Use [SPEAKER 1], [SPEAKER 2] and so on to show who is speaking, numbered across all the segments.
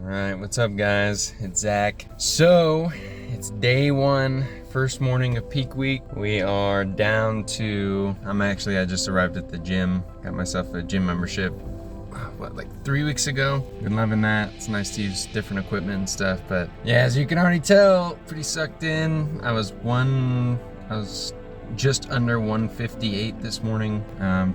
[SPEAKER 1] Alright, what's up guys? It's Zach. So, it's day one, first morning of peak week. We are down to, I just arrived at the gym. Got myself a gym membership, like 3 weeks ago. Been loving that. It's nice to use different equipment and stuff, but yeah, as you can already tell, pretty sucked in. I was just under 158 this morning.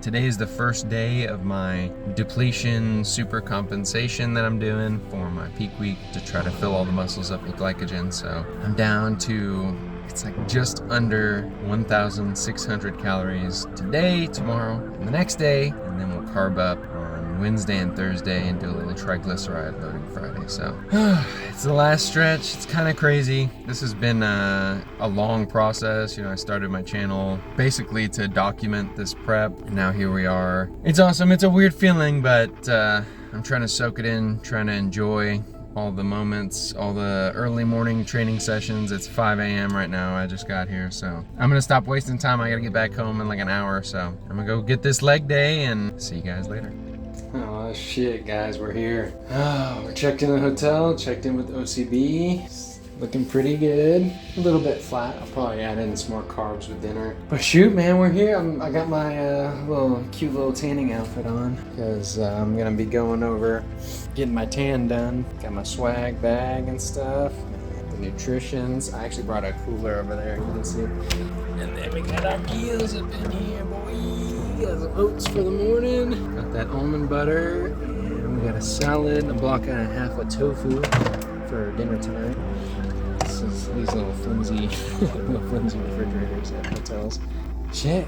[SPEAKER 1] Today is the first day of my depletion super compensation that I'm doing for my peak week to try to fill all the muscles up with glycogen. So I'm down to, it's like just under 1,600 calories today, tomorrow, and the next day, and then we'll carb up on Wednesday and Thursday and do a little triglyceride loading Friday. So it's the last stretch. It's kind of crazy. This has been a long process. You know, I started my channel basically to document this prep, and now here we are. It's awesome. It's a weird feeling, but I'm trying to soak it in, trying to enjoy all the moments, all the early morning training sessions. It's 5 a.m. right now. I just got here, so I'm gonna stop wasting time. I gotta get back home in like an hour, so I'm gonna go get this leg day and see you guys later. Oh shit, guys, we're here. Oh, we're checked in the hotel, checked in with OCB. It's looking pretty good. A little bit flat. I'll probably add in some more carbs with dinner. But shoot, man, we're here. I got my cute little tanning outfit on because I'm gonna be going over, getting my tan done. Got my swag bag and stuff. The nutritions. I actually brought a cooler over there, you can see. And then we got our meals up in here, boy. Got some oats for the morning. Got that almond butter. And we got a salad, a block and a half of tofu for dinner tonight. This is these little flimsy refrigerators at hotels. Shit,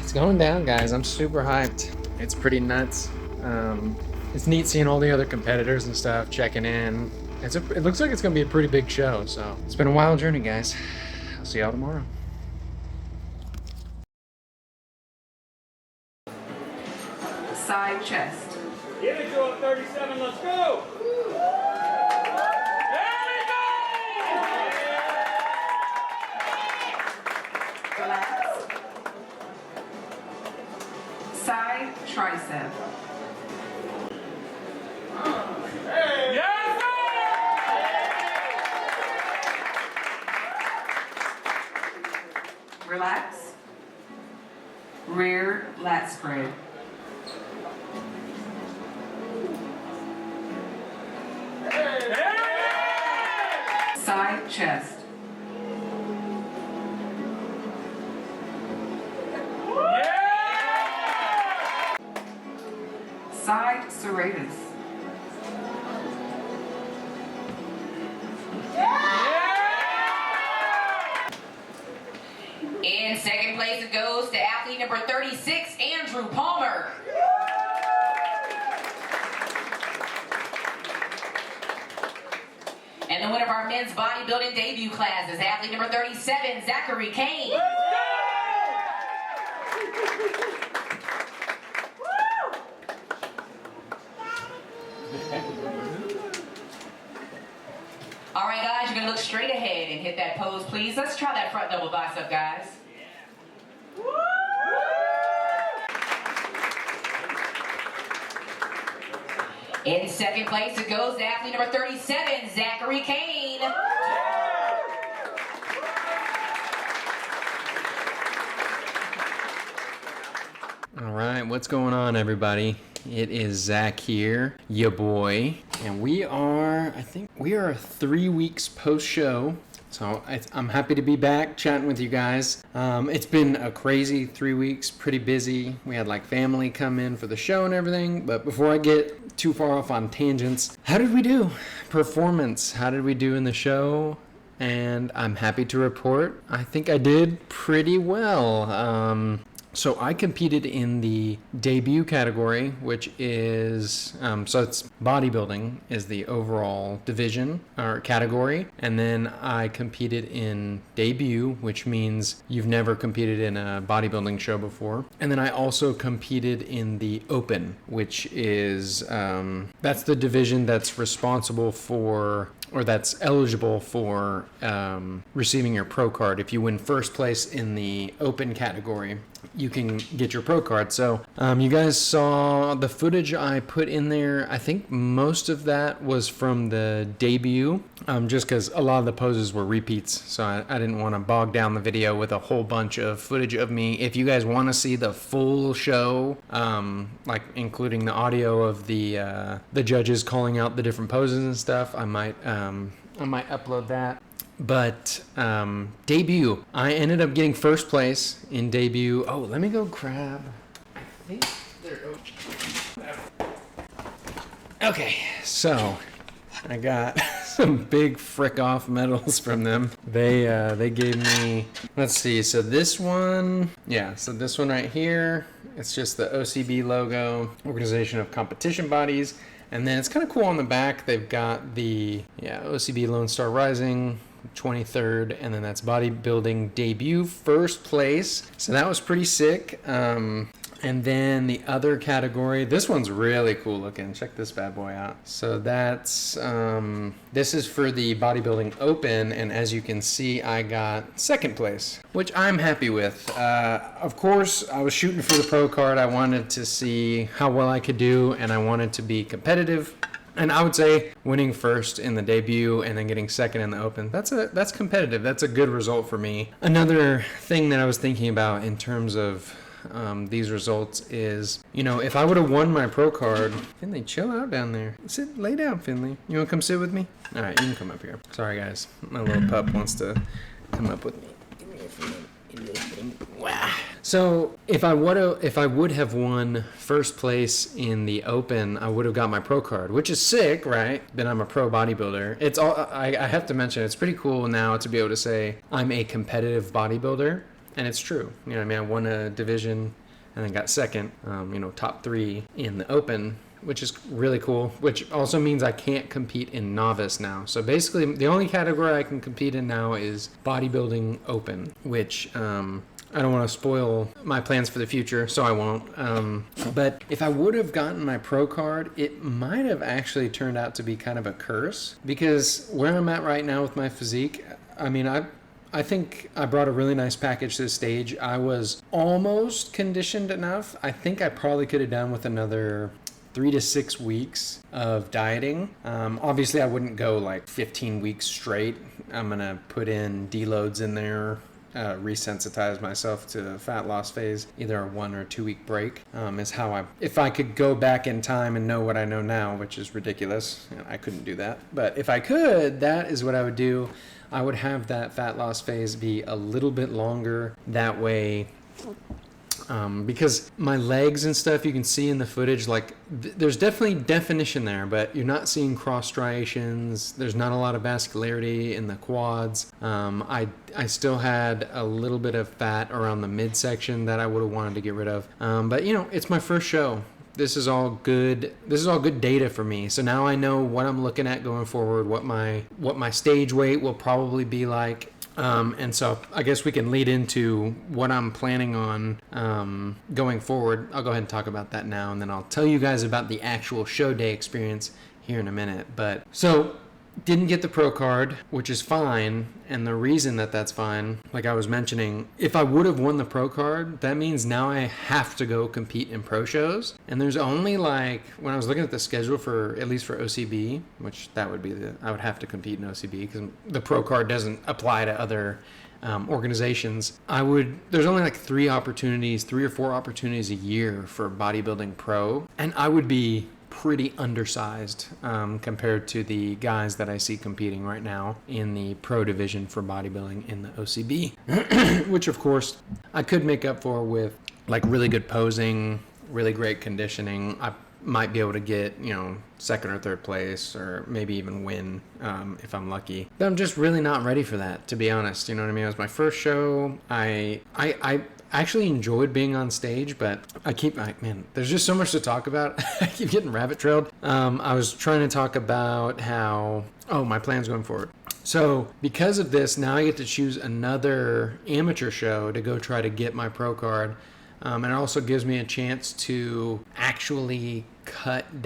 [SPEAKER 1] it's going down, guys. I'm super hyped. It's pretty nuts. It's neat seeing all the other competitors and stuff checking in. It looks like it's gonna be a pretty big show, so it's been a wild journey, guys. I'll see y'all tomorrow.
[SPEAKER 2] Side chest.
[SPEAKER 3] Give it to him, 37, let's go!
[SPEAKER 2] Relax. Side tricep.
[SPEAKER 3] Yes,
[SPEAKER 2] Relax. Rear lat spread. Side chest. Side serratus. In second place it goes to athlete number 36, Andrew Palmer. And the winner of our men's bodybuilding debut class is athlete number 37, Zachary Kane. All right, guys, you're gonna look straight ahead and hit that pose, please. Let's try that front double bicep, guys. In second place, it goes to athlete number 37, Zachary Kane.
[SPEAKER 1] All right, what's going on, everybody? It is Zach here, ya boy, and we are 3 weeks post-show, so I'm happy to be back chatting with you guys. It's been a crazy 3 weeks, pretty busy. We had like family come in for the show and everything, but before I get too far off on tangents, how did we do? Performance, how did we do in the show? And I'm happy to report, I think I did pretty well. So I competed in the debut category, which is, so it's bodybuilding is the overall division or category. And then I competed in debut, which means you've never competed in a bodybuilding show before. And then I also competed in the open, which is, that's the division that's responsible for or that's eligible for receiving your pro card. If you win first place in the open category, you can get your pro card. So you guys saw the footage I put in there. I think most of that was from the debut, just because a lot of the poses were repeats. So I didn't want to bog down the video with a whole bunch of footage of me. If you guys want to see the full show, like including the audio of the judges calling out the different poses and stuff, I might upload that. But debut, I ended up getting first place in debut. Oh, let me go grab. I think they're okay. So I got some big frick off medals from them. They gave me. Let's see. So this one, yeah. So this one right here. It's just the OCB logo, Organization of Competition Bodies. And then it's kind of cool on the back. They've got the OCB Lone Star Rising 23rd, and then that's bodybuilding debut first place. So that was pretty sick. And then the other category, this one's really cool looking. Check this bad boy out. So that's this is for the bodybuilding open, and as you can see, I got second place, which I'm happy with. Of course, I was shooting for the pro card. I wanted to see how well I could do, and I wanted to be competitive. And I would say winning first in the debut and then getting second in the open, that's competitive. That's a good result for me. Another thing that I was thinking about in terms of these results is, if I would have won my pro card. Finley, chill out down there. Lay down, Finley. You want to come sit with me? All right, you can come up here. Sorry, guys. My little pup wants to come up with me. Give me a few. Wow. So if I would have won first place in the open, I would have got my pro card, which is sick, right? Then I'm a pro bodybuilder. It's all I have to mention. It's pretty cool now to be able to say I'm a competitive bodybuilder, and it's true. You know what I mean? I won a division and then got second. Top 3 in the open, which is really cool, which also means I can't compete in novice now. So basically, the only category I can compete in now is bodybuilding open, which I don't want to spoil my plans for the future, so I won't. But if I would have gotten my pro card, it might have actually turned out to be kind of a curse, because where I'm at right now with my physique, I mean, I think I brought a really nice package to the stage. I was almost conditioned enough. I think I probably could have done with another 3 to 6 weeks of dieting. Obviously, I wouldn't go like 15 weeks straight. I'm going to put in deloads in there, resensitize myself to the fat loss phase. Either a 1 or 2 week break is how if I could go back in time and know what I know now, which is ridiculous. I couldn't do that. But if I could, that is what I would do. I would have that fat loss phase be a little bit longer. That way, because my legs and stuff, you can see in the footage, like there's definitely definition there, but you're not seeing cross striations. There's not a lot of vascularity in the quads. I still had a little bit of fat around the midsection that I would have wanted to get rid of. But it's my first show. This is all good. This is all good data for me. So now I know what I'm looking at going forward, what my stage weight will probably be like. And so I guess we can lead into what I'm planning on going forward. I'll go ahead and talk about that now, and then I'll tell you guys about the actual show day experience here in a minute. But so didn't get the pro card, which is fine. And the reason that that's fine, like I was mentioning, if I would have won the pro card, that means now I have to go compete in pro shows. And there's only when I was looking at the schedule for, at least for OCB, which that would be I would have to compete in OCB because the pro card doesn't apply to other organizations. There's only like 3 or 4 opportunities a year for bodybuilding pro. And I would be pretty undersized compared to the guys that I see competing right now in the pro division for bodybuilding in the OCB, which of course I could make up for with like really good posing, really great conditioning. I might be able to get, second or third place, or maybe even win if I'm lucky. But I'm just really not ready for that, to be honest. You know what I mean? It was my first show. I actually enjoyed being on stage, but there's just so much to talk about. I keep getting rabbit trailed. I was trying to talk about my plans going forward. So because of this, now I get to choose another amateur show to go try to get my pro card.
[SPEAKER 4] And it also gives me a chance to actually diet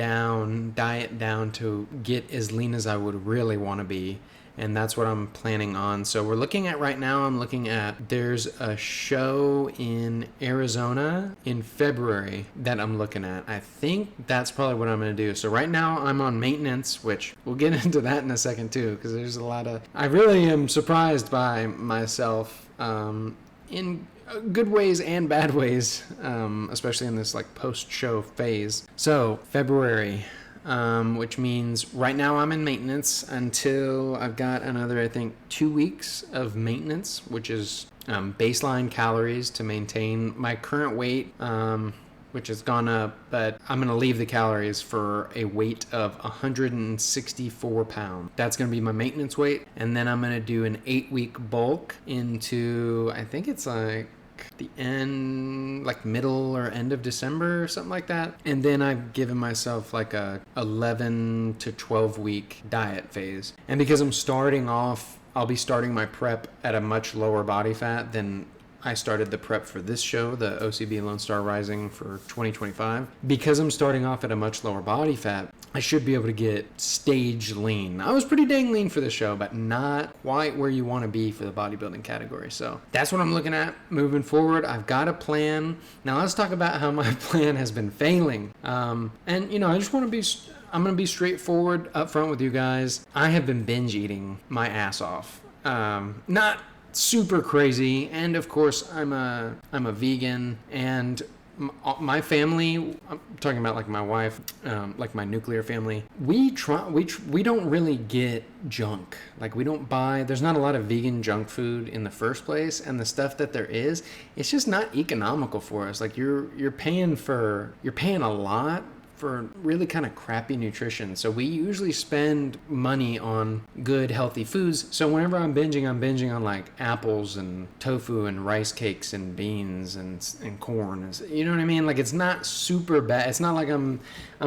[SPEAKER 4] down to get as lean as I would really want to be. And that's what I'm planning on. So we're looking at right now, there's a show in Arizona in February that I'm looking at. I think that's probably what I'm going to do. So right now I'm on maintenance, which we'll get into that in a second too, because there's I really am surprised by myself in good ways and bad ways, especially in this like post-show phase. So February, which means right now I'm in maintenance until I've got another, I think, 2 weeks of maintenance, which is baseline calories to maintain my current weight, which has gone up, but I'm going to leave the calories for a weight of 164 pounds. That's going to be my maintenance weight. And then I'm going to do an 8-week bulk into, I think it's like the end, like middle or end of December or something like that. And then I've given myself like a 11 to 12 week diet phase. And because I'm starting off, I'll be starting my prep at a much lower body fat than I started the prep for this show, the OCB Lone Star Rising for 2025. Because I'm starting off at a much lower body fat, I should be able to get stage lean. I was pretty dang lean for the show, but not quite where you want to be for the bodybuilding category. So that's what I'm looking at moving forward. I've got a plan. Now let's talk about how my plan has been failing. And I just want to I'm going to be straightforward up front with you guys. I have been binge eating my ass off. Not super crazy, and of course I'm a vegan, and my family, I'm talking about like my wife, like my nuclear family, we don't really get junk. Like we don't buy, there's not a lot of vegan junk food in the first place, and the stuff that there is, it's just not economical for us. Like you're paying a lot for really kind of crappy nutrition. So we usually spend money on good, healthy foods. So whenever I'm binging on like apples and tofu and rice cakes and beans and corn. You know what I mean? Like it's not super bad. It's not like I'm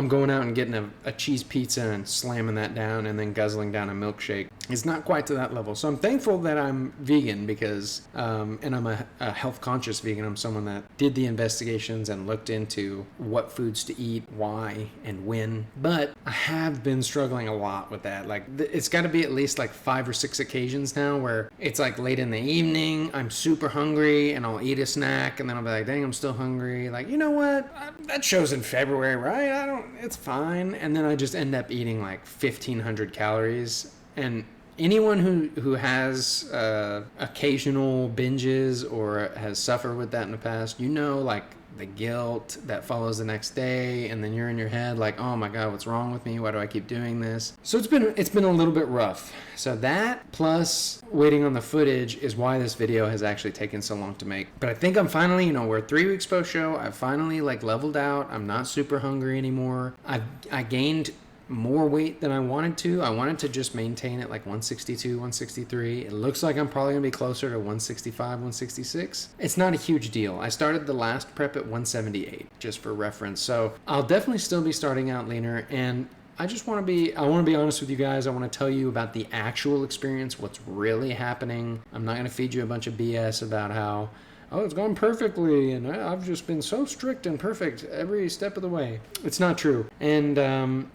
[SPEAKER 4] going out and getting a cheese pizza and slamming that down and then guzzling down a milkshake. It's not quite to that level. So I'm thankful that I'm vegan because, and I'm a health conscious vegan. I'm someone that did the investigations and looked into what foods to eat, why, and when. But I have been struggling a lot with that. Like it's got to be at least like 5 or 6 occasions now where it's like late in the evening, I'm super hungry and I'll eat a snack and then I'll be like, dang, I'm still hungry. Like, you know what? That show's in February, right? It's fine. And then I just end up eating like 1,500 calories. And anyone who has occasional binges or has suffered with that in the past, like the guilt that follows the next day, and then you're in your head like, oh my God, what's wrong with me? Why do I keep doing this? So it's been a little bit rough. So that plus waiting on the footage is why this video has actually taken so long to make. But I think I'm finally, we're 3 weeks post show. I've finally like leveled out. I'm not super hungry anymore. I gained more weight than I wanted to. I wanted to just maintain it like 162, 163. It looks like I'm probably gonna be closer to 165, 166. It's not a huge deal. I started the last prep at 178, just for reference. So I'll definitely still be starting out leaner, and I want to be honest with you guys. I want to tell you about the actual experience, what's really happening. I'm not gonna feed you a bunch of BS about how, oh, it's gone perfectly, and I've just been so strict and perfect every step of the way. It's not true. And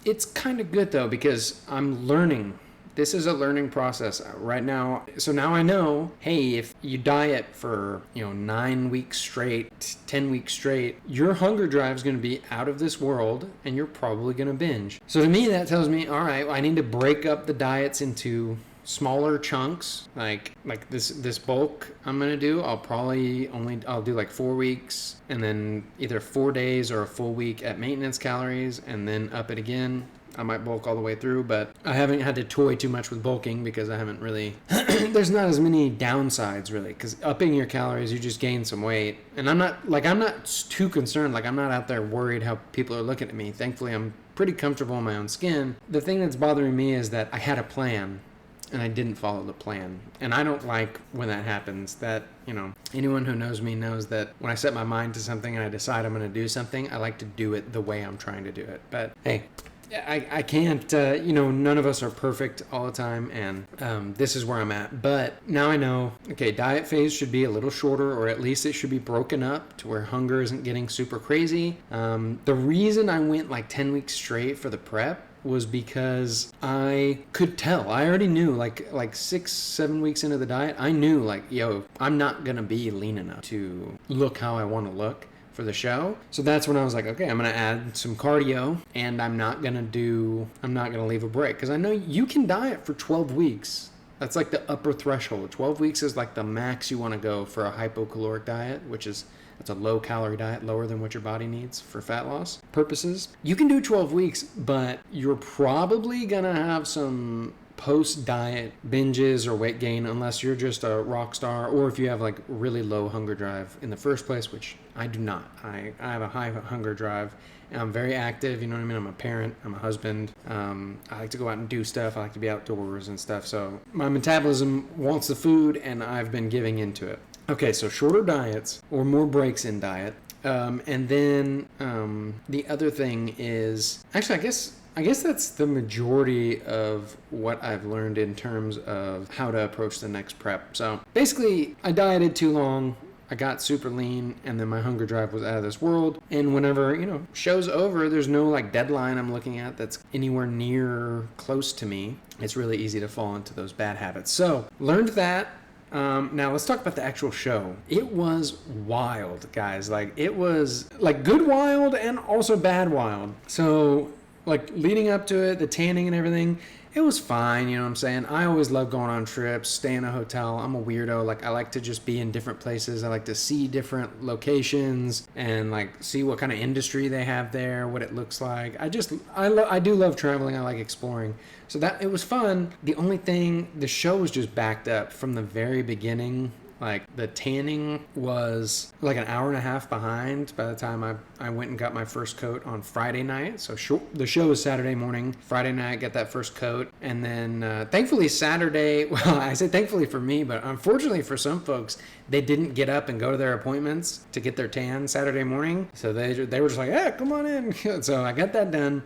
[SPEAKER 4] it's kind of good, though, because I'm learning. This is a learning process right now. So now I know, hey, if you diet for, 9 weeks straight, 10 weeks straight, your hunger drive is going to be out of this world, and you're probably going to binge. So to me, that tells me, all right, I need to break up the diets into smaller chunks, like this bulk I'm gonna do. I'll do like 4 weeks, and then either 4 days or a full week at maintenance calories, and then up it again. I might bulk all the way through, but I haven't had to toy too much with bulking because I haven't really there's not as many downsides really, because upping your calories, you just gain some weight, and I'm not too concerned. Like I'm not out there worried how people are looking at me. Thankfully I'm pretty comfortable in my own skin. The thing that's bothering me is that I had a plan and I didn't follow the plan. And I don't like when that happens. That, anyone who knows me knows that when I set my mind to something and I decide I'm going to do something, I like to do it the way I'm trying to do it. But hey, I can't, none of us are perfect all the time, and this is where I'm at. But now I know, okay, diet phase should be a little shorter, or at least it should be broken up to where hunger isn't getting super crazy. The reason I went like 10 weeks straight for the prep was because I could tell. I already knew, like 6-7 weeks into the diet, I knew, like, yo, I'm not gonna be lean enough to look how I want to look for the show. So that's when I was like, okay, I'm gonna add some cardio, and I'm not gonna leave a break, because I know you can diet for 12 weeks. That's like the upper threshold. 12 weeks is like the max you want to go for a hypocaloric diet, which is, it's a low calorie diet, lower than what your body needs for fat loss purposes. You can do 12 weeks, but you're probably gonna have some post-diet binges or weight gain, unless you're just a rock star, or if you have like really low hunger drive in the first place, which I do not. I have a high hunger drive, and I'm very active, you know what I mean? I'm a parent, I'm a husband, I like to go out and do stuff, I like to be outdoors and stuff, so my metabolism wants the food, and I've been giving into it. Okay, so shorter diets, or more breaks in diet, and then the other thing is, actually, I guess that's the majority of what I've learned in terms of how to approach the next prep. So basically, I dieted too long, I got super lean, and then my hunger drive was out of this world. And whenever, show's over, there's no like deadline I'm looking at that's anywhere near close to me. It's really easy to fall into those bad habits. So learned that. Now let's talk about the actual show. It was wild, guys. Like, it was like good wild and also bad wild. So like leading up to it, the tanning and everything, it was fine, you know what I'm saying? I always love going on trips, stay in a hotel. I'm a weirdo. Like, I like to just be in different places. I like to see different locations and like see what kind of industry they have there, what it looks like. I do love traveling. I like exploring. So that, it was fun. The only thing, the show was just backed up from the very beginning. Like, the tanning was like an hour and a half behind by the time I went and got my first coat on Friday night. So the show was Saturday morning. Friday night, got that first coat. And then thankfully Saturday, well, I say thankfully for me, but unfortunately for some folks, they didn't get up and go to their appointments to get their tan Saturday morning. So they were just like, yeah, come on in. So I got that done,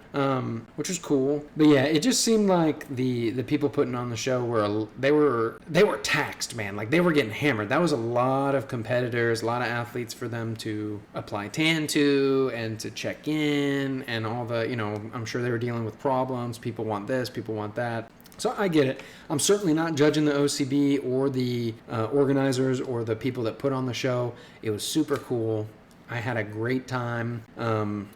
[SPEAKER 4] which was cool. But yeah, it just seemed like the people putting on the show they were taxed, man. Like, they were getting hammered. That was a lot of competitors, a lot of athletes for them to apply tan to and to check in, and all the, I'm sure they were dealing with problems. People want this, people want that. So I get it. I'm certainly not judging the OCB or the organizers or the people that put on the show. It was super cool. I had a great time.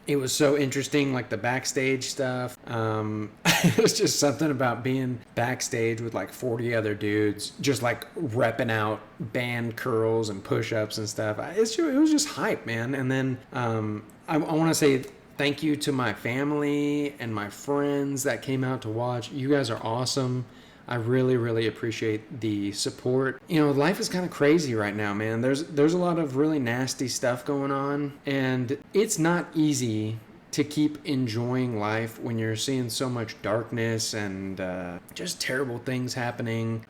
[SPEAKER 4] It was so interesting, like the backstage stuff. It was just something about being backstage with like 40 other dudes, just like repping out band curls and push-ups and stuff. It was just hype, man. And then I want to say thank you to my family and my friends that came out to watch. You guys are awesome. I really, really appreciate the support. Life is kind of crazy right now, man. There's a lot of really nasty stuff going on, and it's not easy to keep enjoying life when you're seeing so much darkness and just terrible things happening.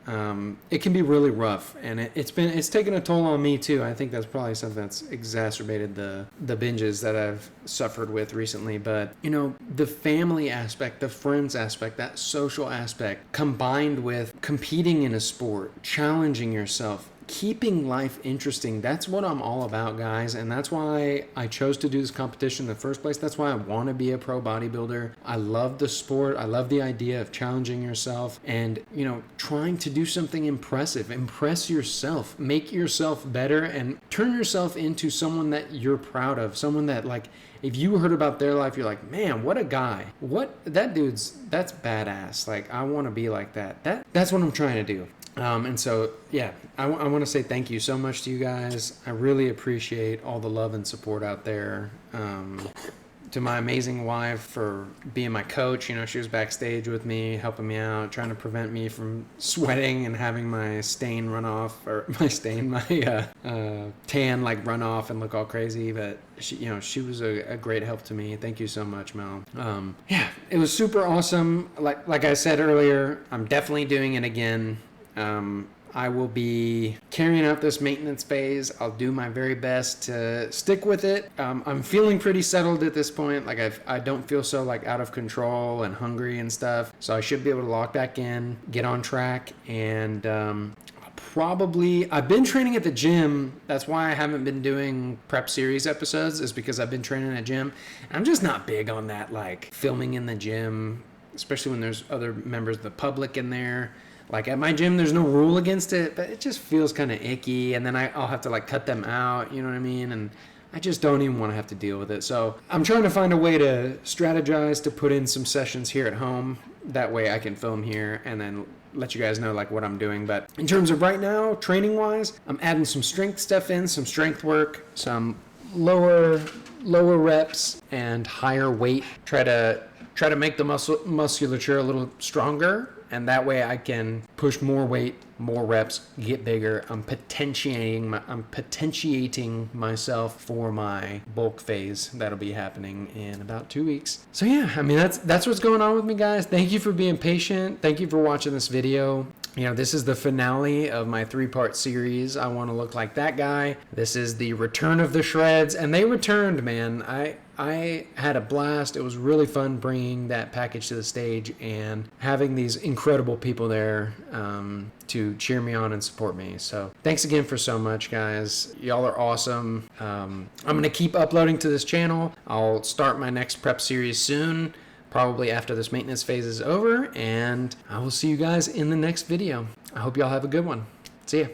[SPEAKER 4] It can be really rough, and it's taken a toll on me too. I think that's probably something that's exacerbated the binges that I've suffered with recently. But the family aspect, the friends aspect, that social aspect, combined with competing in a sport, challenging yourself, keeping life interesting, that's what I'm all about, guys. And that's why I chose to do this competition in the first place. That's why I want to be a pro bodybuilder. I love the sport. I love the idea of challenging yourself and trying to do something impressive. Impress yourself, make yourself better, and turn yourself into someone that you're proud of, someone that, like, if you heard about their life, you're like, man, what a guy. That's badass. Like, I want to be like that. That's what I'm trying to do. And so, yeah, I want to say thank you so much to you guys. I really appreciate all the love and support out there. To my amazing wife for being my coach. She was backstage with me, helping me out, trying to prevent me from sweating and having my stain run off, or my tan like run off and look all crazy. But she was a great help to me. Thank you so much, Mel. Yeah, it was super awesome. Like I said earlier, I'm definitely doing it again. I will be carrying out this maintenance phase. I'll do my very best to stick with it. I'm feeling pretty settled at this point. Like I don't feel so like out of control and hungry and stuff. So I should be able to lock back in, get on track, and I've been training at the gym. That's why I haven't been doing prep series episodes, is because I've been training at gym. I'm just not big on that, like filming in the gym, especially when there's other members of the public in there. Like at my gym, there's no rule against it, but it just feels kind of icky. And then I'll have to like cut them out, you know what I mean? And I just don't even want to have to deal with it. So I'm trying to find a way to strategize to put in some sessions here at home. That way I can film here and then let you guys know like what I'm doing. But in terms of right now, training wise, I'm adding some strength stuff in, some strength work, some lower reps and higher weight. Try to make the musculature a little stronger, and that way I can push more weight, more reps, get bigger. I'm potentiating myself for my bulk phase that'll be happening in about 2 weeks. So yeah, I mean that's what's going on with me, guys. Thank you for being patient. Thank you for watching this video. You know, this is the finale of my 3-part series. I want to look like that guy. This is the return of the shreds, and they returned, man. I had a blast. It was really fun bringing that package to the stage and having these incredible people there to cheer me on and support me. So thanks again for so much, guys. Y'all are awesome. I'm going to keep uploading to this channel. I'll start my next prep series soon, probably after this maintenance phase is over, and I will see you guys in the next video. I hope y'all have a good one. See ya.